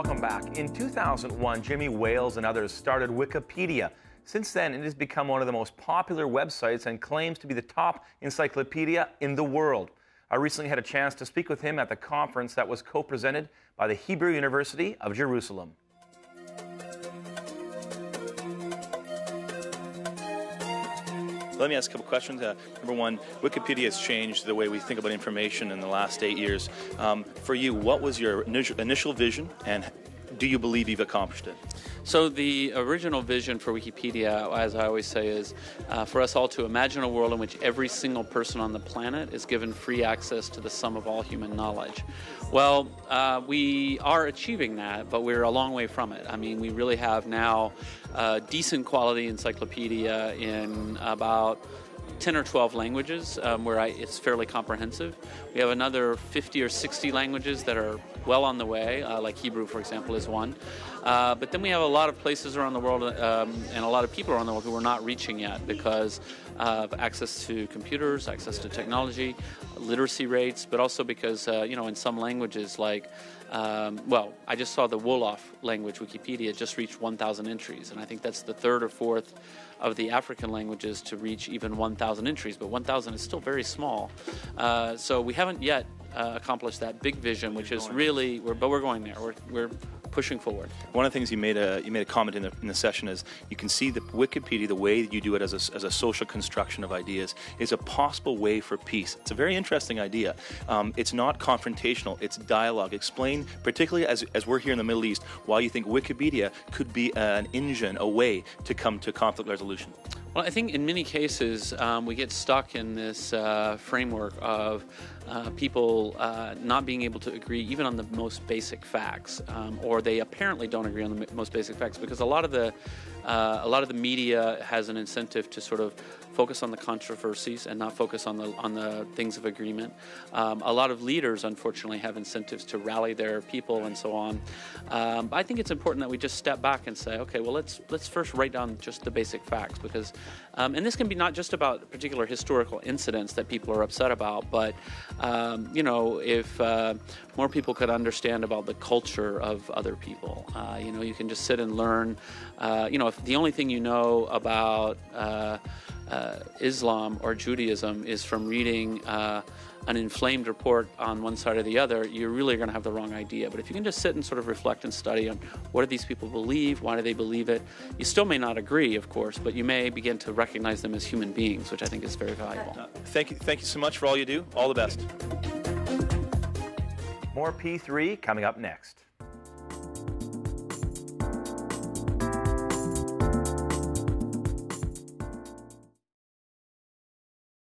welcome back. In 2001, Jimmy Wales and others started Wikipedia. Since then, it has become one of the most popular websites and claims to be the top encyclopedia in the world. I recently had a chance to speak with him at the conference that was co-presented by the Hebrew University of Jerusalem. Let me ask a couple questions. Number one, Wikipedia has changed the way we think about information in the last 8 years. For you, what was your initial vision, and do you believe you've accomplished it? So the original vision for Wikipedia, as I always say, is for us all to imagine a world in which every single person on the planet is given free access to the sum of all human knowledge. Well, we are achieving that, but we're a long way from it. I mean, we really have now decent quality encyclopedia in about 10 or 12 languages where it's fairly comprehensive. We have another 50 or 60 languages that are well on the way, like Hebrew, for example, is one. But then we have a lot of places around the world and a lot of people around the world who we're not reaching yet because of access to computers, access to technology, literacy rates, but also because, in some languages like, I just saw the Wolof language Wikipedia just reached 1,000 entries, and I think that's the third or fourth of the African languages to reach even 1,000 entries, but 1,000 is still very small. So we haven't yet accomplished that big vision, which is really, but we're going there. We're pushing forward. One of the things you made a comment in the session is you can see that Wikipedia, the way that you do it as a social construction of ideas, is a possible way for peace. It's a very interesting idea. It's not confrontational, it's dialogue. Explain, particularly as we're here in the Middle East, why you think Wikipedia could be an engine, a way to come to conflict resolution. Well, I think in many cases we get stuck in this framework of people not being able to agree even on the most basic facts, or they apparently don't agree on the most basic facts because a lot of the media has an incentive to sort of focus on the controversies and not focus on the things of agreement. A lot of leaders, unfortunately, have incentives to rally their people and so on. I think it's important that we just step back and say, okay, well, let's first write down just the basic facts, because, and this can be not just about particular historical incidents that people are upset about, but if more people could understand about the culture of other people, you can just sit and learn. If the only thing you know about Islam or Judaism is from reading an inflamed report on one side or the other, you're really going to have the wrong idea. But if you can just sit and sort of reflect and study on what do these people believe, why do they believe it, you still may not agree, of course, but you may begin to recognize them as human beings, which I think is very valuable. Thank you so much for all you do. All the best. More P3 coming up next.